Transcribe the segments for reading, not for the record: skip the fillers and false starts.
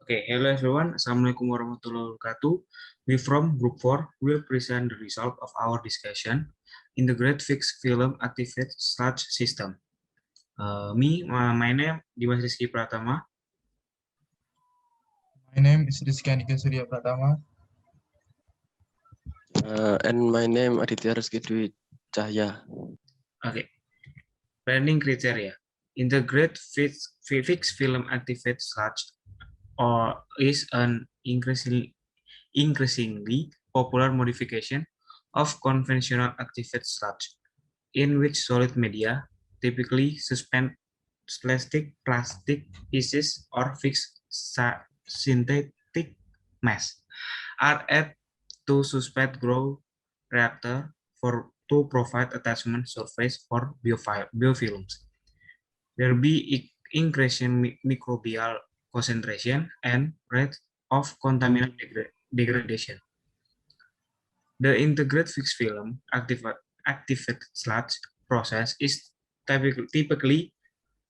Okay, hello everyone. Assalamualaikum warahmatullahi wabarakatuh. We from Group 4 will present the result of our discussion in the Great Fixed Film Activate Sludge System. My name Dimas Rizky Pratama. My name is Rizky Andika Surya Pratama. And my name Aditya Rizky Dwi Cahya. Okay, planning criteria. In the Great Fixed Film Activate Sludge is an increasingly popular modification of conventional activated sludge, in which solid media, typically suspend plastic pieces or fixed synthetic mass, are added to suspend grow reactor to provide attachment surface for biofilms. There be increasing microbial concentration and rate of contaminant degradation. The integrated fixed film activated sludge process is typically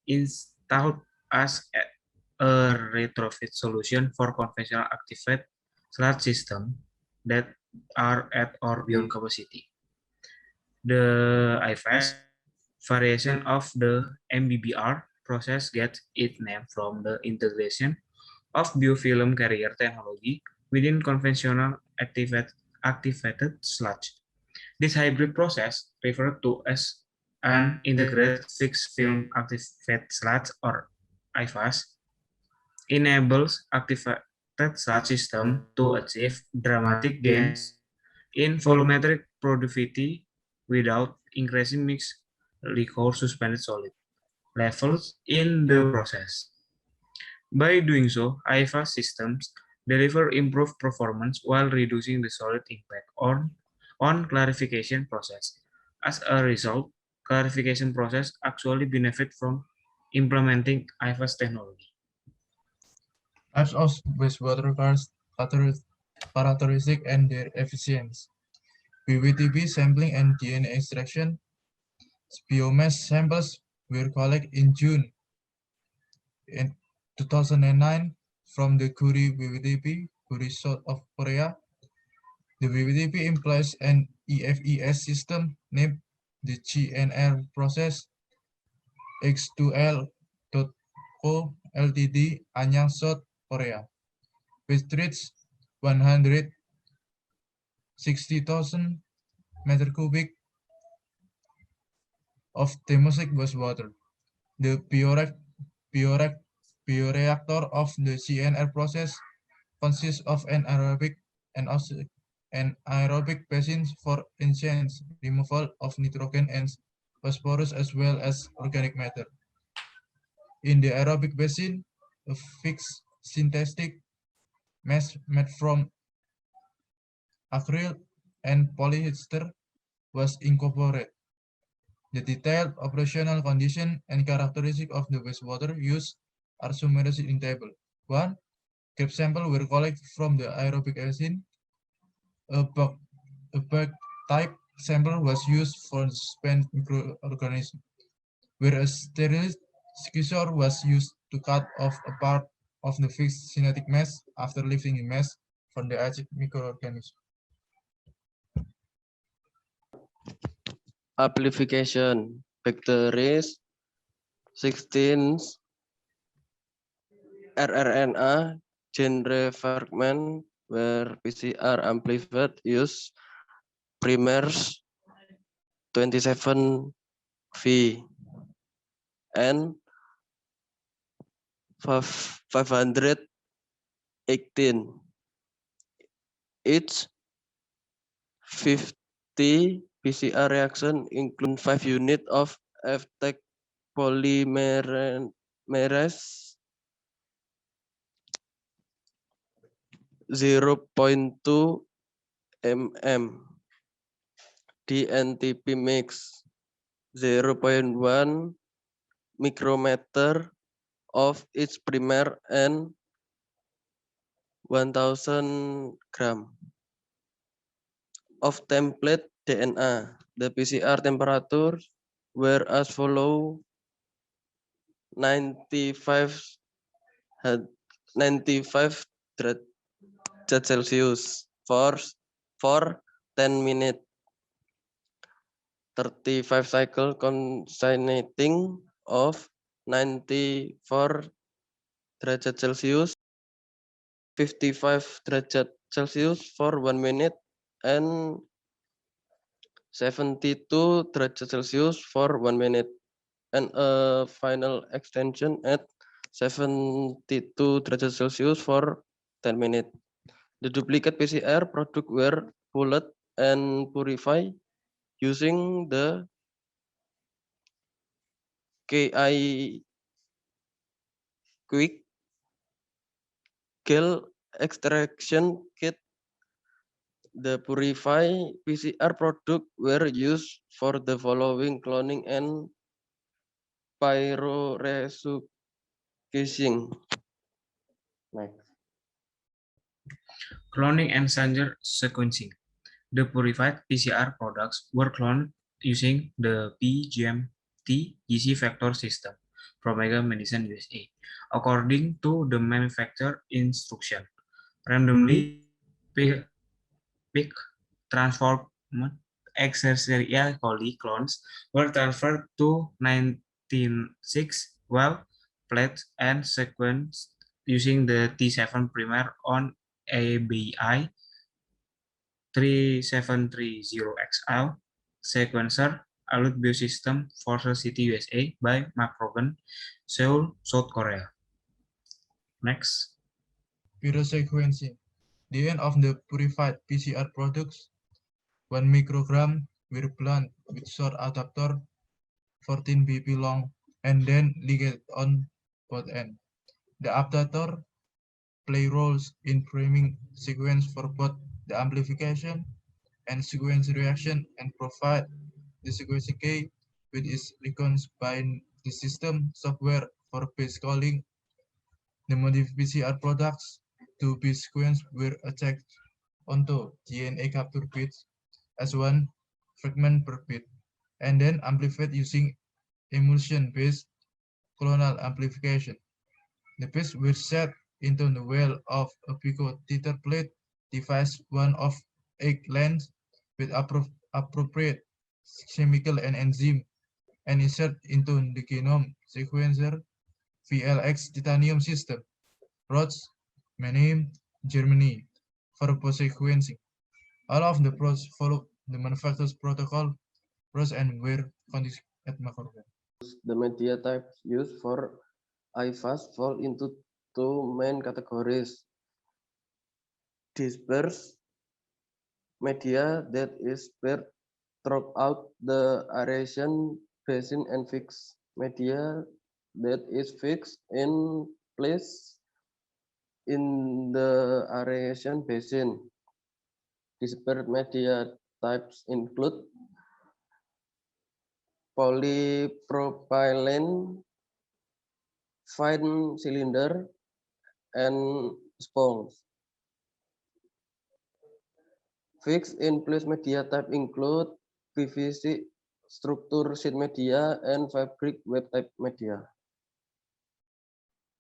installed as a retrofit solution for conventional activated sludge system that are at or beyond capacity. The IFAS variation of the MBBR process gets its name from the integration of biofilm carrier technology within conventional activated sludge. This hybrid process, referred to as an integrated fixed film activated sludge or IFAS, enables activated sludge system to achieve dramatic gains in volumetric productivity without increasing mixed liquor suspended solid levels in the process. By doing so, IFAS systems deliver improved performance while reducing the solid impact on clarification process. As a result, clarification process actually benefit from implementing IFAS technology. Types of wastewater characteristic and their efficiency. PVTB sampling and DNA extraction. Biomass samples were collected in June in 2009 from the Kuri VVTP, Kuri South of Korea. The VVTP employs an EFES system named the GNR process X2L.Co Ltd, Anyang, South Korea, which treats 160,000 meter cubic of domestic wastewater. The bioreactor of the GNR process consists of an aerobic basin for enzymes removal of nitrogen and phosphorus as well as organic matter. In the aerobic basin, a fixed synthetic mass made from acryl and polyester was incorporated. The detailed operational condition and characteristic of the wastewater used are summarized in table. 1. Grab samples were collected from the aerobic basin. A bug type sample was used for spent microorganisms, whereas sterile scissor was used to cut off a part of the fixed synthetic mass after lifting the mass from the aged microorganism. Amplification bacteries 16 rRNA gene fragment where PCR amplified use primers 27V and 518 each 50 PCR reaction include 5 units of FTEC polymerase 0.2 mm DNTP mix 0.1 micrometer of each primer and 1000 gram of template DNA. The PCR temperature were as follow 95 95 derajat Celcius for 10 minutes. 35 cycle consisting of 94 derajat Celcius, 55 derajat Celcius for 1 minute, and 72 derajat Celcius for 1 minute, and a final extension at 72 derajat Celcius for 10 minutes. The duplicate PCR product were pulled and purified using the KI quick gel extraction kit. The purified PCR product were used for the following cloning and pyrorescue. Next. Cloning and Sanger sequencing. The purified PCR products were cloned using the pGMT GC vector system from Mega Medicine USA, according to the manufacturer instruction. Randomly picked transformed Escherichia coli clones were transferred to 1906 well-plated and sequenced using the T7 primer on ABI 3730XL sequencer, Alert Biosystem, Forces City, USA by McRogan, Seoul, South Korea. Next. Pyrosequencing. The end of the purified PCR products, 1 microgram were blunt with short adapter, 14 BP long, and then ligate on both ends. The adapter play roles in priming sequence for both the amplification and sequence reaction and provide the sequencing key with its recons by the system software for base calling. The modified PCR products to be sequenced were attached onto DNA capture bits as one fragment per bit, and then amplified using emulsion-based clonal amplification. The bits were set into the well of a pico titer plate device, one of 8 lengths with appropriate chemical and enzyme, and insert into the genome sequencer VLX titanium system, Roche, Mannheim, Germany, for post-sequencing. All of the process follow the manufacturer's protocol, process and were conducted at McRogan. The media types used for IFAS fall into two main categories: dispersed media that is spread throughout the aeration basin, and fixed media that is fixed in place in the aeration basin. Dispersed media types include polypropylene, fine cylinder, and sponge. Fixed in place media type include PVC structure sheet media and fabric web type media.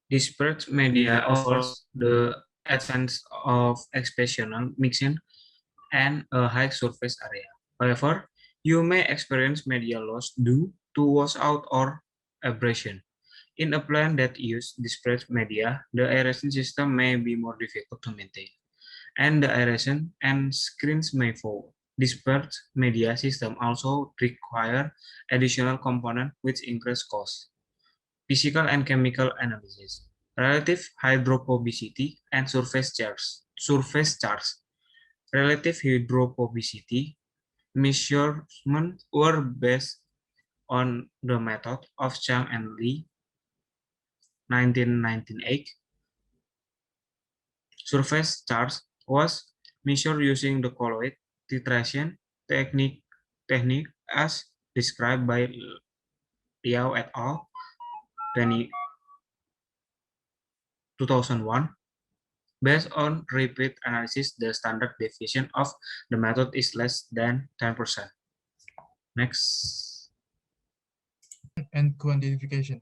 Dispersed media offers the essence of expressional mixing and a high surface area. However, you may experience media loss due to washout or abrasion. In a plant that uses dispersed media, the aeration system may be more difficult to maintain, and the aeration and screens may fall. Dispersed media system also require additional components which increase cost. Physical and chemical analysis, relative hydrophobicity and surface charge. Relative hydrophobicity measurements were based on the method of Chang and Lee, 1998. Surface charge was measured using the colloid titration technique as described by Liao et al. 2001. Based on repeat analysis, the standard deviation of the method is less than 10%. Next. And quantification.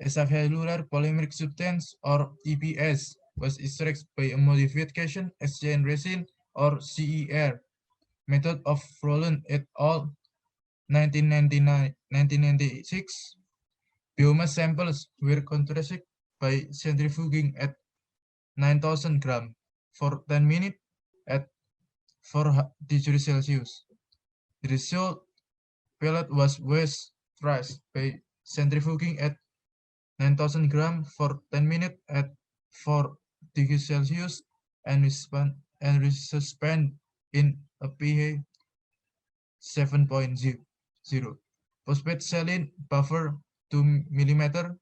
Extracellular polymeric substance, or EPS, was extracted by a modification exchange resin, or CER, method of Frohlen et al. 1996. Biomass samples were contrasted by centrifuging at 9,000 grams for 10 minutes at 4 degrees Celsius. The result pellet was waste priced by centrifuging at 9,000 grams for 10 minutes at 4 degrees Celsius and suspend in a pH 7.0. Phosphate saline buffer 2 mm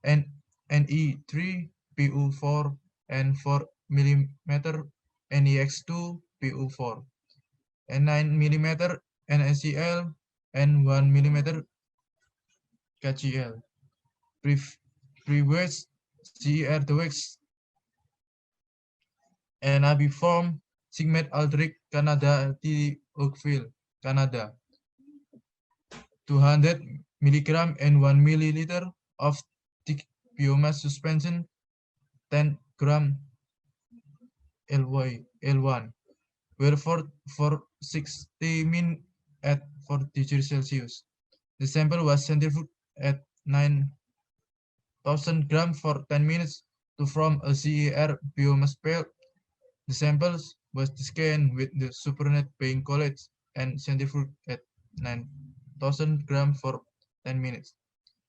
and Ne3PU4 and 4 mm NEX2PU4 and 9 mm NaCl and 1 mm KCl. Pre-waste CR2X and AB form Sigmet Aldrich, Canada, T. Oakville, Canada. 200 milligram and 1 milliliter of thick biomass suspension, 10 gram L1, were for 60 min at 4 degrees Celsius. The sample was centrifuged at 9,000 grams for 10 minutes to form a CER biomass pellet. The samples was scanned with the supernet being collected and centrifuged at 9,000 grams for 10 minutes.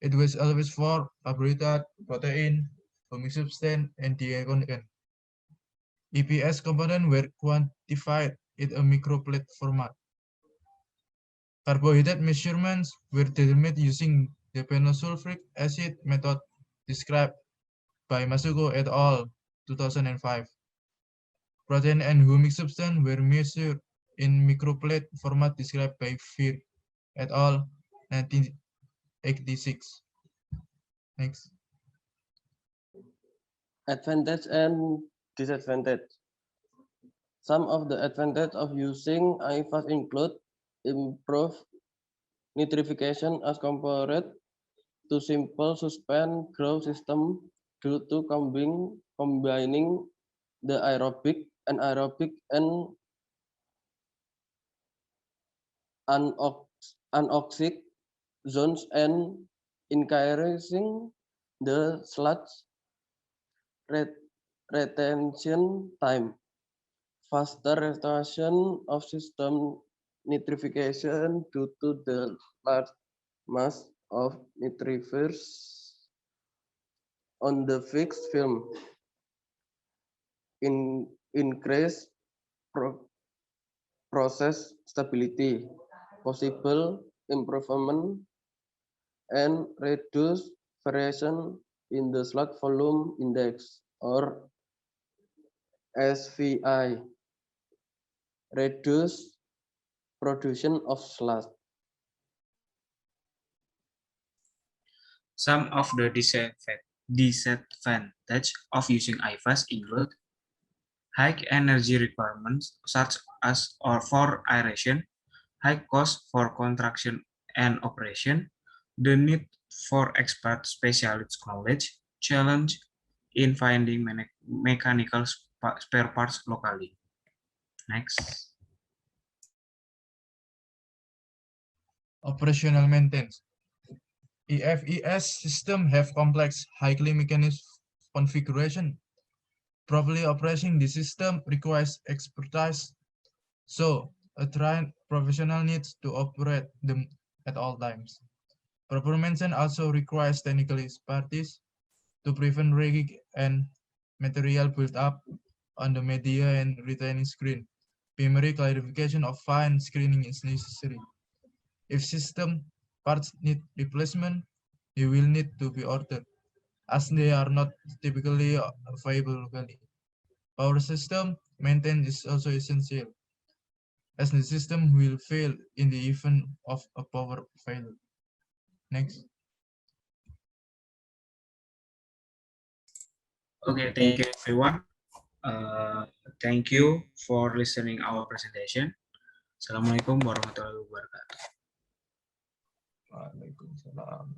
It was always for carbohydrate, protein, humic substance, and deaconic. EPS components were quantified in a microplate format. Carbohydrate measurements were determined using the penosulfuric acid method described by Masuko et al. 2005. Protein and humic substance were measured in microplate format described by Fehr et al. 1986. Next. Advantage and disadvantage. Some of the advantages of using IFAS include improved nitrification as compared to simple suspend grow system due to combining the aerobic, anaerobic, and anoxic zones and increasing the sludge retention time. Faster restoration of system nitrification due to the large mass of nitrifiers on the fixed film. Increase process stability, possible improvement, and reduce variation in the sludge volume index, or SVI. Reduce production of sludge. Some of the disadvantages of using IFAS include high energy requirements such as for aeration, high cost for construction and operation, the need for expert specialist knowledge, challenge in finding mechanical spare parts locally. Next. Operational maintenance. EFES systems have complex, highly mechanical configuration. Properly operating the system requires expertise, so a trained professional needs to operate them at all times. Proper maintenance also requires technical expertise to prevent raging and material build-up on the media and retaining screen. Primary clarification of fine screening is necessary. If system parts need replacement, they will need to be ordered, as they are not typically available locally. Power system maintenance is also essential, as the system will fail in the event of a power failure. Next. Okay, thank you everyone. Thank you for listening our presentation. Assalamualaikum warahmatullahi wabarakatuh. Waalaikumsalam.